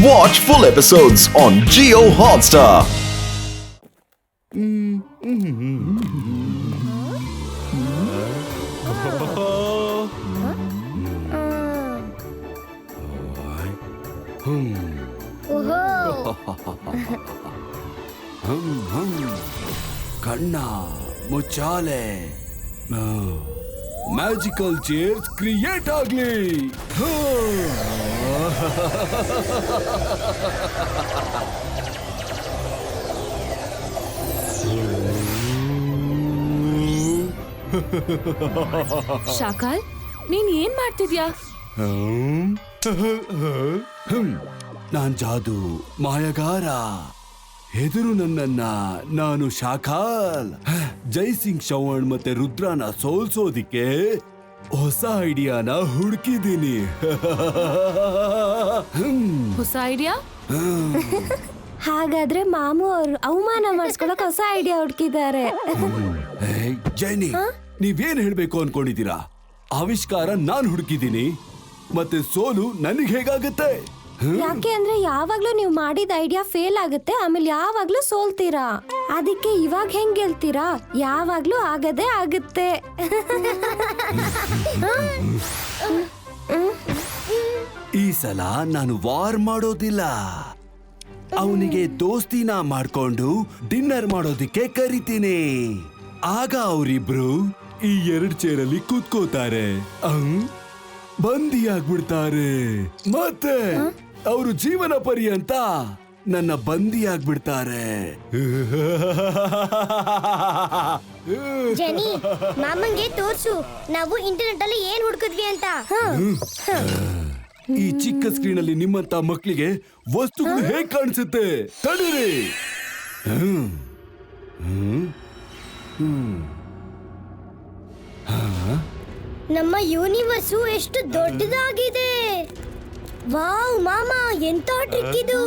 Watch full episodes on Jio Hotstar. ಕಣ್ಣ ಮುಚ್ಚಾಲೆ magical chairs create ಆಗ್ಲಿ. ಶಾಕಾಲ್, ನೀನ್ ಏನ್ ಮಾಡ್ತಿದ್ಯಾ? ನಾನ್ ಜಾದು ಮಾಯಗಾರ. ಹೆದರು ನನ್ನನ್ನ. ನಾನು ಶಾಕಾಲ್. ಜೈಸಿಂಗ್ ಚೌಹಾಣ್ ಮತ್ತೆ ರುದ್ರನ ಸೋಲ್ಸೋದಿಕ್ಕೆ ಹೊಸ ಐಡಿಯಾನ ಹುಡುಕಿದ್ದೀನಿ. ಹೊಸ ಐಡಿಯಾ? ಹಾಗಾದ್ರೆ ಮಾಮು ಅವ್ರು ಅವಮಾನ ಮಾಡಿಸ್ಕೊಳಕ್ ಹೊಸ ಐಡಿಯಾ ಹುಡುಕಿದ್ದಾರೆ. ಜೈನಿ, ನೀವೇನ್ ಹೇಳ್ಬೇಕು ಅನ್ಕೊಂಡಿದ್ದೀರಾ? ಆವಿಷ್ಕಾರ ನಾನ್ ಹುಡುಕಿದ್ದೀನಿ, ಮತ್ತೆ ಸೋಲು ನನಗ್ ಹೇಗಾಗತ್ತೆ? ಯಾಕೆ ಅಂದ್ರೆ ಯಾವಾಗ್ಲೂ ನೀವು ಮಾಡಿದ ಐಡಿಯಾ ಫೇಲ್ ಆಗುತ್ತೆ, ಆಮೇಲೆ ಯಾವಾಗ್ಲೂ ಸೋಲ್ತೀರಾ. ಅದಕ್ಕೆ ಇವಾಗ ಹೆಂಗ್ ಗೆಲ್ತೀರಾ? ಯಾವಾಗ್ಲೂ ಆಗದೇ ಆಗುತ್ತೆ. ಈ ಸಲ ನಾನು ವಾರ್ ಮಾಡೋದಿಲ್ಲ. ಅವನಿಗೆ ದೋಸ್ತಿನ ಮಾಡ್ಕೊಂಡು ಡಿನ್ನರ್ ಮಾಡೋದಿಕ್ಕೆ ಕರಿತೀನಿ. ಆಗ ಅವರಿಬ್ರು ಈ 2 ಚೇರಲ್ಲಿ ಕೂತ್ಕೋತಾರೆ, ಬಂದಿಯಾಗ್ಬಿಡ್ತಾರೆ. ಮತ್ತೆ ಅವರು ಜೀವನ ಪರ್ಯಂತ ನನ್ನ ಬಂದಿಯಾಗ್ಬಿಡ್ತಾರೆ. ಜೆನಿ, ಮಾಮಂಗೆ ತೋರ್ಸು ನಾವು ಇಂಟರ್ನೆಟ್ ಅಲ್ಲಿ ಏನ್ ಹುಡುಕಿದ್ವಿ ಅಂತ. ಈ ಚಿಕ್ಕ ಸ್ಕ್ರೀನ್ ಅಲ್ಲಿ ನಿಮ್ಮಂತ ಮಕ್ಕಳಿಗೆ ವಸ್ತುಗಳು ಹೇಗ್ ಕಾಣಿಸುತ್ತೆ? ತಡೀರಿ. ನಮ್ಮ ಯೂನಿವರ್ಸು ಎಷ್ಟು ದೊಡ್ಡದಾಗಿದೆ. ವಾವ್ ಮಾಮ, ಎಂತ ಟ್ರಿಕ್ ಇದು!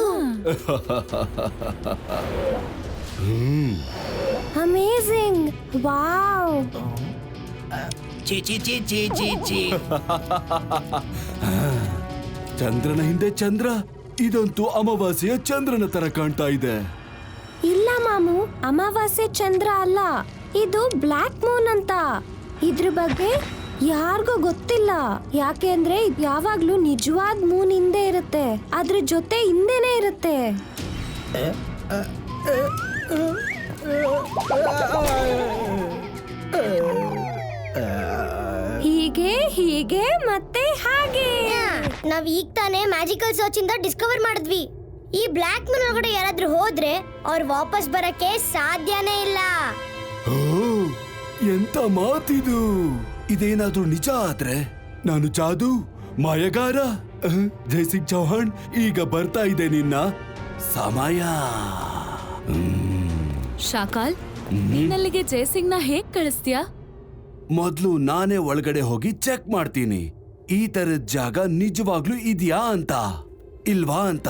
ಅಮೇಜಿಂಗ್! ವಾವ್! ಚಂದ್ರನ ಹಿಂದೆ ಚಂದ್ರ. ಇದಂತೂ ಅಮಾವಾಸ್ಯೆಯ ಚಂದ್ರನ ತರ ಕಾಣ್ತಾ ಇದೆ. ಇಲ್ಲ ಮಾಮು, ಅಮಾವಾಸ್ಯೆ ಚಂದ್ರ ಅಲ್ಲ, ಇದು ಬ್ಲ್ಯಾಕ್ ಮೂನ್ ಅಂತ. ಇದ್ರ ಬಗ್ಗೆ ಯಾರಿಗೂ ಗೊತ್ತಿಲ್ಲ. ಯಾಕೆ ಅಂದ್ರೆ ಯಾವಾಗ್ಲೂ ನಿಜವಾದ ಮೂನ್ ಹಿಂದೆ ಇರುತ್ತೆ, ಅದ್ರ ಜೊತೆ ಹಿಂದೆನೆ ಇರುತ್ತೆ. ಹೀಗೆ ಹೀಗೆ ಮತ್ತೆ ಹಾಗೆ. ನಾವ್ ಈಗ ತಾನೇ ಮ್ಯಾಜಿಕಲ್ ಸರ್ಚ್ ಇಂದ ಡಿಸ್ಕವರ್ ಮಾಡಿದ್ವಿ. ಈ ಬ್ಲ್ಯಾಕ್ ಮೂನ್ ಒಳಗಡೆ ಯಾರಾದ್ರೂ ಹೋದ್ರೆ ಅವ್ರು ವಾಪಸ್ ಬರಕ್ಕೆ ಸಾಧ್ಯನೇ ಇಲ್ಲ. ಓ, ಎಂತ ಮಾತಿದು! ಇದೇನಾದ್ರೂ ನಿಜ ಆದ್ರೆ ನಾನು ಜಾದು ಮಾಯಗಾರ ಜೈಸಿಂಗ್ ಚೌಹಾಣ್ ಈಗ ಬರ್ತಾ ಇದೆ ನಿನ್ನ ಸಮಯ. ಶಾಕಾಲ್, ನೀನಲ್ಲಿಗೆ ಜಯಸಿಂಗ್ ನ ಹೇಗ್ ಕಳಿಸ್ತೀಯಾ? ಮೊದ್ಲು ನಾನೇ ಒಳಗಡೆ ಹೋಗಿ ಚೆಕ್ ಮಾಡ್ತೀನಿ, ಈ ತರದ ಜಾಗ ನಿಜವಾಗ್ಲೂ ಇದೆಯಾ ಅಂತ ಇಲ್ವಾ ಅಂತ.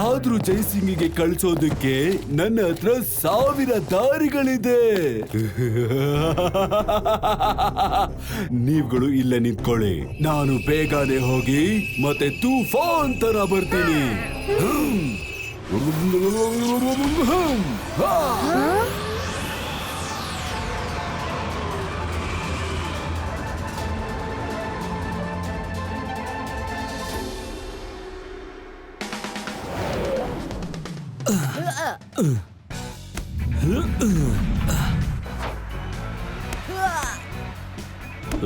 ಆದ್ರೂ ಜೈಸಿಂಗಿಗೆ ಕಳ್ಸೋದಕ್ಕೆ ನನ್ನ ಹತ್ರ 1000 ದಾರಿಗಳಿದೆ. ನೀವುಗಳು ಇಲ್ಲೇ ನಿಂತ್ಕೊಳ್ಳಿ, ನಾನು ಬೇಗನೆ ಹೋಗಿ ಮತ್ತೆ ತೂಫಾನ್ ತರ ಬರ್ತೀನಿ.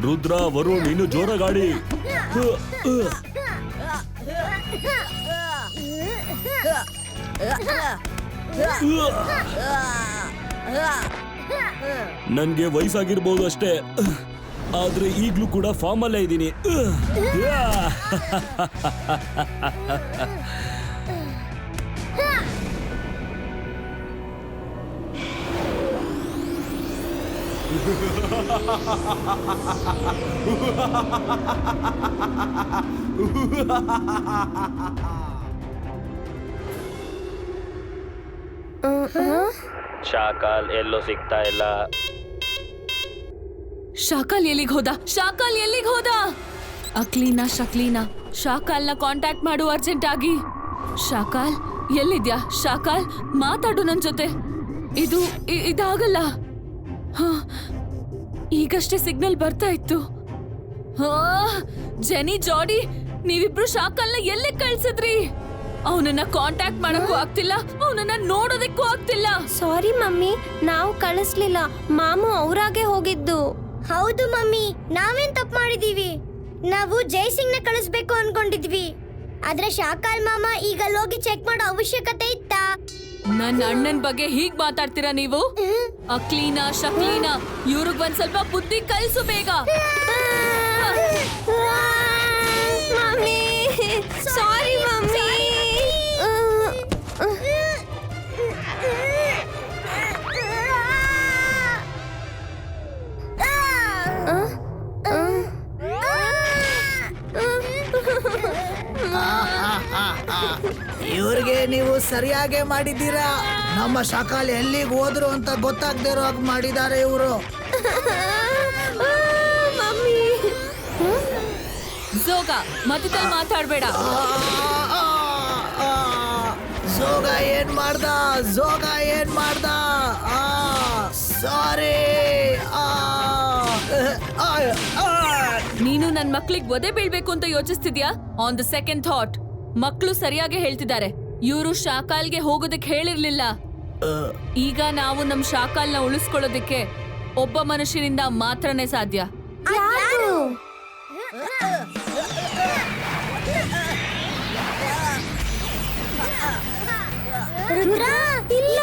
ರುದ್ರ, ವರುಣ್, ಇನ್ನು ಜೋರ ಗಾಡಿ. ನನ್ಗೆ ವಯಸ್ಸಾಗಿರ್ಬೋದು ಅಷ್ಟೇ, ಆದ್ರೆ ಈಗ್ಲೂ ಕೂಡ ಫಾರ್ಮ್ ಅಲ್ಲೇ ಇದ್ದೀನಿ. ಶಾಕಾಲ್ ಎಲ್ಲೂ ಸಿಗ್ತಾ ಇಲ್ಲ. ಶಾಕಾಲ್ ಎಲ್ಲಿಗೆ ಹೋದ? ಶಾಕಾಲ್ ಎಲ್ಲಿಗೆ ಹೋದ? ಅಕ್ಲೀನಾ, ಶಕ್ಲೀನಾ, ಶಾಕಾಲ್ನ ಕಾಂಟ್ಯಾಕ್ಟ್ ಮಾಡು ಅರ್ಜೆಂಟ್ ಆಗಿ. ಶಾಕಾಲ್ ಎಲ್ಲಿದ್ಯಾ? ಶಾಕಾಲ್ ಮಾತಾಡು ನನ್ ಜೊತೆ. ಇದಾಗಲ್ಲ. ಈಗಷ್ಟೇ ಸಿಗ್ನಲ್ ಬರ್ತಾ ಇತ್ತು. ಜೆನಿ, ಜಾಡಿ, ನೀವಿಬ್ರು ಶಾಕಾಲ್ನ ಎಲ್ಲಿ ಕಳ್ಸಿದ್ರಿ? ಅವನನ್ನ ಕಾಂಟ್ಯಾಕ್ಟ್ ಮಾಡಕ್ಕೂ ಆಗ್ತಿಲ್ಲ, ಅವನನ್ನ ನೋಡೋದಕ್ಕೂ ಆಗ್ತಿಲ್ಲ. ಸಾರಿ ಮಮ್ಮಿ, ನಾವು ಕಳಿಸ್ಲಿಲ್ಲ. ಮಾಮು ಅವ್ರಾಗೆ ಹೋಗಿದ್ದು. ಹೌದು ಮಮ್ಮಿ, ನಾವೇನ್ ತಪ್ಪು ಮಾಡಿದೀವಿ? ನಾವು ಜೈಸಿಂಗ್ ನ ಕಳಿಸ್ಬೇಕು ಅನ್ಕೊಂಡಿದ್ವಿ. ಆದ್ರೆ ಶಾಕಾಲ್ ಮಾಮ ಈಗ ಹೋಗಿ ಚೆಕ್ ಮಾಡೋ ಅವಶ್ಯಕತೆ ಇತ್ತಾ? ನನ್ನ ಅಣ್ಣನ್ ಬಗ್ಗೆ ಹೀಗ್ ಮಾತಾಡ್ತೀರಾ ನೀವು? ಅಕ್ಲೀನಾ, ಶಕ್ಲೀನಾ, ಇವ್ರಿಗ್ ಒಂದ್ ಸ್ವಲ್ಪ ಬುದ್ಧಿ ಕಲ್ಸು ಬೇಗ. ಮಮ್ಮಿ, ಸಾರಿ ಮಮ್ಮಿ. ಇವ್ರಿಗೆ ನೀವು ಸರಿಯಾಗಿ ಮಾಡಿದ್ದೀರಾ. ನಮ್ಮ ಶಾಕಾಲ್ ಎಲ್ಲಿಗೆ ಹೋದ್ರು ಅಂತ ಗೊತ್ತಾಗ್ದಿರೋ ಹಾಗೆ ಮಾಡಿದ್ದಾರೆ ಇವರು. ಮಮ್ಮಿ, ಜೋಗ ಮಧ್ಯದಲ್ಲಿ ಮಾತಾಡ್ಬೇಡ. ಜೋಗ ಏನ್ ಮಾಡ್ದ? ಜೋಗ ಏನ್ ಮಾಡ್ದ? ಸಾರಿ. ನೀನು ನನ್ ಮಕ್ಳಿಗೆ ಒದೆ ಬೀಳ್ಬೇಕು ಅಂತ ಯೋಚಿಸ್ತಿದ್ಯಾ? ಆನ್ ದ ಸೆಕೆಂಡ್ ಥಾಟ್, ಮಕ್ಳು ಸರಿಯಾಗಿ ಹೇಳ್ತಿದ್ದಾರೆ. ಇವರು ಶಾಕಾಲ್ಗೆ ಹೋಗೋದಕ್ಕೆ ಹೇಳಿರ್ಲಿಲ್ಲ. ಈಗ ನಾವು ನಮ್ ಶಾಕಾಲ್ನ ಉಳಿಸ್ಕೊಳ್ಳೋದಕ್ಕೆ ಒಬ್ಬ ಮನುಷ್ಯನಿಂದ ಮಾತ್ರನೇ ಸಾಧ್ಯ. ಯಾರು? ರುದ್ರ, ಇಲ್ಲ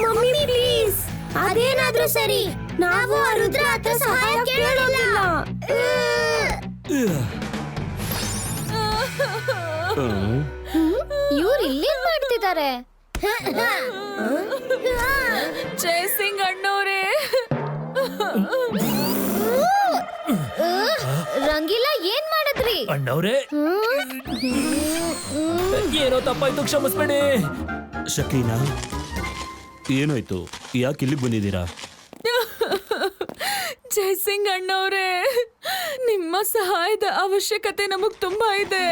ಮಮ್ಮಿ ಪ್ಲೀಸ್. ಅದೇನಾದ್ರೂ ಸರಿ, ನಾವು ಆ ರುದ್ರ ಹತ್ರ ಸಹಾಯ ಕೇಳೋದಿಲ್ಲ. ಇವ್ರು ಇಲ್ಲಿ ಮಾಡ್ತಿದ್ದಾರೆ. ಜಯಸಿಂಗ್ ಅಣ್ಣವ್ರೆ, ರಂಗಿಲ್ಲ, ಏನ್ ಮಾಡಿದ್ರಿ? ಅಣ್ಣವ್ರೆ, ಏನೋ ತಪ್ಪಾಯ್ತು, ಕ್ಷಮಿಸ್ಬೇಡಿ. ಶಕ್ಲೀನಾ, ಏನಾಯ್ತು? ಯಾಕೆ ಇಲ್ಲಿಗೆ ಬಂದಿದ್ದೀರಾ? ಜಯಸಿಂಗ್ ಅಣ್ಣವ್ರೆ, ನಿಮ್ಮ ಸಹಾಯದ ಅವಶ್ಯಕತೆ ನಮಗ್ ತುಂಬಾ ಇದೆ.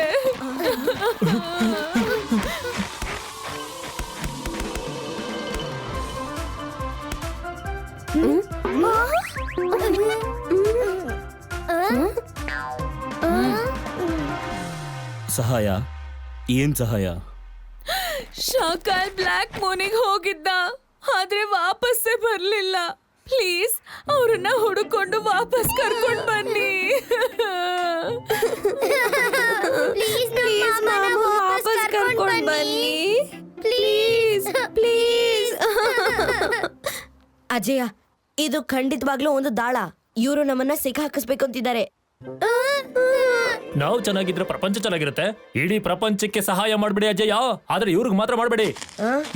ಸಹಾಯ? ಏನ್ ಸಹಾಯ? ಶಾಕಾಲ್ ಬ್ಲ್ಯಾಕ್ ಮೂನಿಗೆ ಹೋಗಿದ್ದ, ಆದ್ರೆ ವಾಪಸ್ಸೇ ಬರ್ಲಿಲ್ಲ. ಪ್ಲೀಸ್ ಅವ್ರನ್ನ ಹುಡುಕೊಂಡು ವಾಪಸ್ ಕರ್ಕೊಂಡ್ ಬನ್ನಿ. ಪ್ಲೀಸ್ ಮಾಮು, ವಾಪಸ್ ಕರ್ಕೊಂಡ್ ಬನ್ನಿ. Please please. ಅಜಯ, ಇದು ಖಂಡಿತವಾಗ್ಲೂ ಒಂದು ದಾಳ. ಇವರು ನಮ್ಮನ್ನ ಸಿಕ್ಕಾಕಿಸ್ಬೇಕು ಅಂತಿದ್ದಾರೆ. ನಾವು ಚೆನ್ನಾಗಿದ್ರೆ ಪ್ರಪಂಚ ಚೆನ್ನಾಗಿರುತ್ತೆ. ಇಡೀ ಪ್ರಪಂಚಕ್ಕೆ ಸಹಾಯ ಮಾಡ್ಬಿಡಿ ಅಜಯ, ಆದ್ರೆ ಇವ್ರಿಗೆ ಮಾತ್ರ ಮಾಡ್ಬೇಡಿ.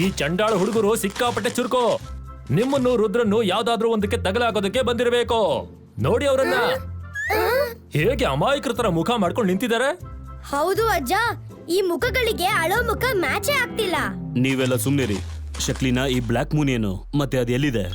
ಈ ಚಂಡಾಳ ಹುಡುಗರು ಸಿಕ್ಕಾಪಟ್ಟೆ ಚುರುಕು. ನಿಮ್ಮನ್ನು ರುದ್ರನ್ನು ಯಾವ್ದಾದ್ರೂ ಒಂದಕ್ಕೆ ತಗಲಾಕೋದಕ್ಕೆ ಬಂದಿರಬೇಕು. ನೋಡಿ ಅವರನ್ನ ಹೇಗೆ ಅಮಾಯಕರ ಮುಖ ಮಾಡ್ಕೊಂಡು ನಿಂತಿದ್ದಾರೆ. ಹೌದು ಅಜ್ಜ, ಈ ಮುಖಗಳಿಗೆ ಅಳೋ ಮುಖ ಮ್ಯಾಚೇ ಆಗ್ತಿಲ್ಲ. ನೀವೆಲ್ಲ ಸುಮ್ನಿರಿ. ಶಕ್ಲಿನಾ, ಈ ಬ್ಲ್ಯಾಕ್ ಮೂನ್ ಏನು ಮತ್ತೆ ಅದು ಎಲ್ಲಿದೆ?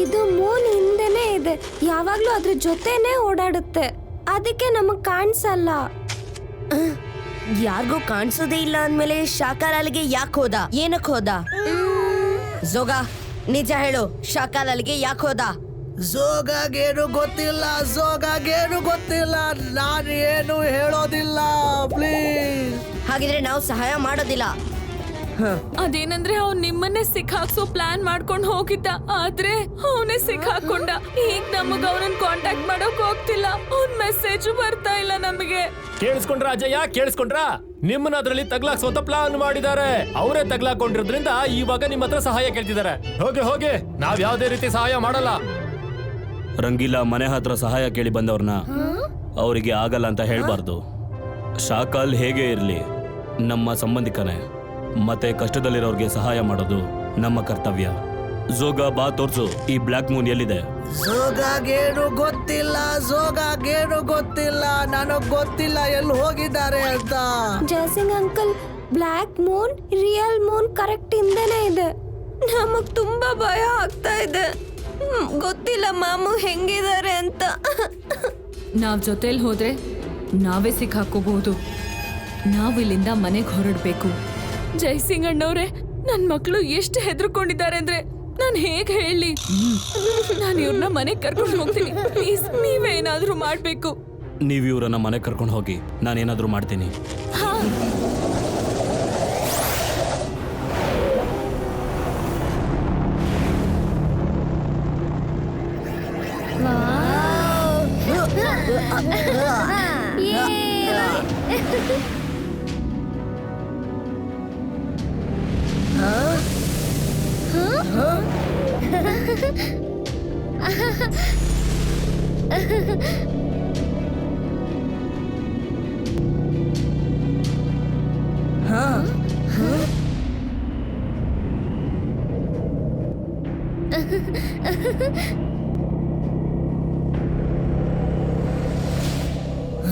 ಇದು ಮೂನ್ ಹಿಂದೆನೆ ಇದೆ, ಯಾವಾಗ್ಲೂ ಅದ್ರ ಜೊತೆನೆ ಓಡಾಡುತ್ತೆ. ಅದಕ್ಕೆ ನಮಗ್ ಕಾಣಿಸಲ್ಲ. ಯಾರಿಗೂ ಕಾಣಿಸೋದೇ ಇಲ್ಲ ಅಂದ್ಮೇಲೆ ಶಾಕಾಲ್ ಅಲ್ಲಿಗೆ ಯಾಕೆ ಹೋದ? ಏನಕ್ ಹೋದ? ಜೋಗ, ನಿಜ ಹೇಳು, ಶಾಕಾಲ್ ಅಲ್ಲಿಗೆ ಯಾಕೆ ಹೋದ? ಜೋಗಾಗೇನು ಗೊತ್ತಿಲ್ಲ, ಜೋಗಾಗೇನು ಗೊತ್ತಿಲ್ಲ. ನಾನು ಏನು ಹೇಳೋದಿಲ್ಲ. ಪ್ಲೀಸ್. ಹಾಗಿದ್ರೆ ನಾವು ಸಹಾಯ ಮಾಡೋದಿಲ್ಲ. ಅದೇನಂದ್ರೆ ಅವ್ನ್ ನಿಮ್ಮನ್ನೇ ಸಿಕ್ಕಾಕ್ಸೋ ಪ್ಲಾನ್ ಮಾಡ್ಕೊಂಡ್ ಹೋಗಿದ್ದ, ಆದ್ರೆ ಅವನೇ ಸಿಕ್ಕಾಕೊಂಡ. ಈಗ ನಮಗ್ ಅವನನ್ನ ಕಾಂಟ್ಯಾಕ್ಟ್ ಮಾಡೋಕ್ ಹೋಗ್ತಿಲ್ಲ. ಅವ್ನ್ ಮೆಸೇಜ್ ಬರ್ತಾ ಇಲ್ಲ ನಮಗೆ. ಕೇಳಿಸ್ಕೊಂಡ್ರ ಅಜಯ? ಕೇಳಿಸ್ಕೊಂಡ್ರ? ನಿಮ್ಮನ್ನ ಅದ್ರಲ್ಲಿ ತಗ್ಲಾಕ್ಸೋತ ಪ್ಲಾನ್ ಮಾಡಿದ್ದಾರೆ. ಅವರೇ ತಗ್ಲಾಕೊಂಡಿರೋದ್ರಿಂದ ಇವಾಗ ನಿಮ್ಮ ಹತ್ರ ಸಹಾಯ ಕೇಳ್ತಿದ್ದಾರೆ. ಹೋಗಿ ಹೋಗಿ, ನಾವ್ ಯಾವ್ದೇ ರೀತಿ ಸಹಾಯ ಮಾಡಲ್ಲ. ರಂಗಿಲ್ಲ, ಮನೆ ಹತ್ರ ಸಹಾಯ ಕೇಳಿ ಬಂದವ್ರನ್ನ ಅವರಿಗೆ ಆಗಲ್ಲ ಅಂತ ಹೇಳ್ಬಾರ್ದು. ಶಾಕಾಲ್ ಹೇಗೆ ಇರ್ಲಿ ನಮ್ಮ ಸಂಬಂಧಿಕನೇ, ಮತ್ತೆ ಕಷ್ಟದಲ್ಲಿರೋರ್ಗೆ ಸಹಾಯ ಮಾಡೋದು ನಮ್ಮ ಕರ್ತವ್ಯ. ಜೋಗ, ಬಾ ತೋರ್ಸು, ಈ ಬ್ಲ್ಯಾಕ್ ಮೂನ್ ಎಲ್ಲಿದೆ? ಜೋಗಾಗೇನು ಗೊತ್ತಿಲ್ಲ ನನಗ್ ಗೊತ್ತಿಲ್ಲ ಎಲ್ಲಿ ಹೋಗಿದ್ದಾರೆ ಅಂತ. Jaisingh uncle, black moon real moon correct ಹಿಂದೆನೆ ಇದೆ. ನಮಗ್ ತುಂಬಾ ಭಯ ಆಗ್ತಾ ಇದೆ. ಗೊತ್ತಿಲ್ಲ ಮಾಮು ಹೆಂಗಿದ್ದಾರೆ ಅಂತ. ನಾವ್ ಜೊತೆಲಿ ಹೋದ್ರೆ ನಾವೇ ಸಿಕ್ಕಾಕೋಬಹುದು. ನಾವಿಲ್ಲಿಂದ ಮನೆಗೆ ಹೊರಡ್ಬೇಕು. ಜಯಸಿಂಗ್ ಅಣ್ಣವ್ರೆ, ನನ್ ಮಕ್ಳು ಎಷ್ಟು ಹೆದರ್ಕೊಂಡಿದ್ದಾರೆ ಅಂದ್ರೆ ನಾನ್ ಹೇಗ್ ಹೇಳಿ. ನಾನು ಇವ್ರನ್ನ ಮನೆಗೆ ಕರ್ಕೊಂಡು ಹೋಗ್ತೀನಿ. ಪ್ಲೀಸ್ ನೀವೇ ಏನಾದ್ರೂ ಮಾಡ್ಬೇಕು. ನೀವು ಇವ್ರನ್ನ ಮನೆ ಕರ್ಕೊಂಡು ಹೋಗಿ, ನಾನೇನಾದ್ರೂ ಮಾಡ್ತೀನಿ. ಹಾ.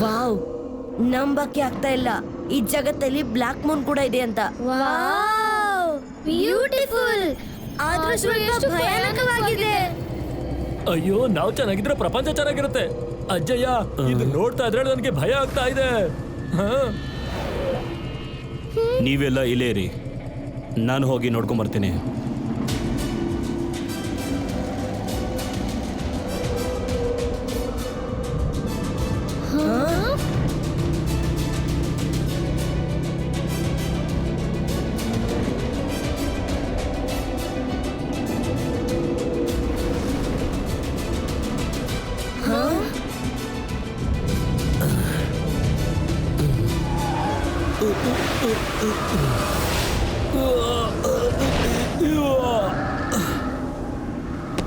ವಾವ್, ನಂಬಕ್ಕೆ ಆಗ್ತಾ ಇಲ್ಲ ಈ ಜಗತ್ತಲ್ಲಿ ಬ್ಲ್ಯಾಕ್ ಮೂನ್ ಕೂಡ ಇದೆ ಅಂತ. Wow, beautiful. ಆದ್ರೂ ಸ್ವಲ್ಪ ಭಯಾನಕವಾಗಿದೆ. ಅಯ್ಯೋ, ನಾವು ಚೆನ್ನಾಗಿದ್ರೆ ಪ್ರಪಂಚ ಚೆನ್ನಾಗಿರುತ್ತೆ. ಅಜ್ಜಯ್ಯ, ಇದು ನೋಡ್ತಾ ಇದ್ರೆ ನನಗೆ ಭಯ ಆಗ್ತಾ ಇದೆ. ನೀವೆಲ್ಲ ಇಲ್ಲೇ ಇರಿ, ನಾನು ಹೋಗಿ ನೋಡ್ಕೊಂಡ್ ಬರ್ತೀನಿ.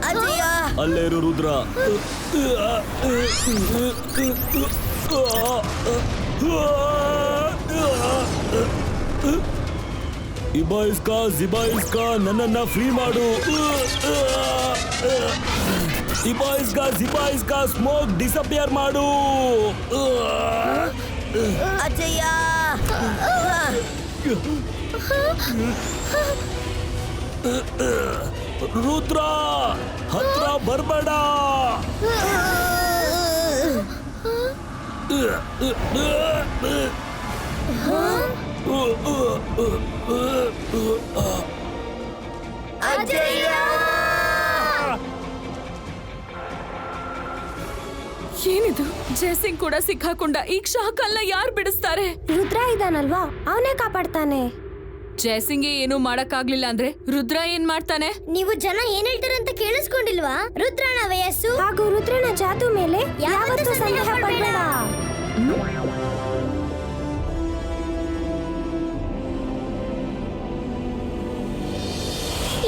ಅಜಯ್ಯ, ಅಲ್ಲೇ ಇರು ರುದ್ರ. ಇಬಾ ನನ್ನನ್ನ ಫ್ರೀ ಮಾಡು. ಇಬಾ ಸ್ಮೋಕ್ ಡಿಸಪಿಯರ್ ಮಾಡು. ಅಜಯ್ಯ, ರುದ್ರ, ಹತ್ರ ಬರ್ಬೇಡ. ಅಜಯ್ಯ, ಏನಿದು? ಜಯಸಿಂಗ್ ಕೂಡ ಸಿಕ್ಕಾಕೊಂಡ. ಈಗ ಶಾಕಲ್ನ ಯಾರು ಬಿಡಿಸ್ತಾರೆ? ರುದ್ರ ಇದಾನಲ್ವಾ, ಅವನೇ ಕಾಪಾಡ್ತಾನೆ. ಜಯಸಿಂಗ್ಗೆ ಏನು ಮಾಡಕ್ಕಾಗ್ಲಿಲ್ಲ ಅಂದ್ರೆ ರುದ್ರ ಏನ್ ಮಾಡ್ತಾನೆ? ನೀವು ಜನ ಏನ್ ಹೇಳ್ತಾರೆ ಅಂತ ಕೇಳಿಸ್ಕೊಂಡಿಲ್ವಾ? ರುದ್ರನ ವಯಸ್ಸು ಹಾಗೂ ರುದ್ರನ ಜಾದು ಮೇಲೆ ಯಾವತ್ತೂ ಸಂದೇಹ ಪಡಬೇಡ.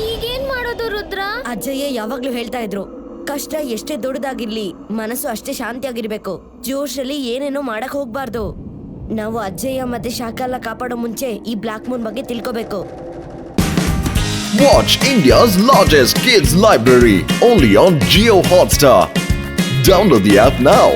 ಈಗೇನ್ ಮಾಡೋದು ರುದ್ರ? ಅಜ್ಜಯ್ಯ ಯಾವಾಗ್ಲೂ ಹೇಳ್ತಾ ಇದ್ರು, ಕಷ್ಟ ಎಷ್ಟೇ ದೊಡ್ಡದಾಗಿರ್ಲಿ ಮನಸ್ಸು ಅಷ್ಟೇ ಶಾಂತಿಯಾಗಿರ್ಬೇಕು. ಜೋಶಲ್ಲಿ ಏನೇನೋ ಮಾಡಕ್ ಹೋಗ್ಬಾರ್ದು. ನಾವು ಅಜ್ಜಯ್ಯ ಮತ್ತೆ ಶಾಕಾಲ ಕಾಪಾಡೋ ಮುಂಚೆ ಈ ಬ್ಲ್ಯಾಕ್ ಮೂನ್ ಬಗ್ಗೆ ತಿಳ್ಕೋಬೇಕು. Watch India's largest kids library only on Jio Hotstar. Download the app now.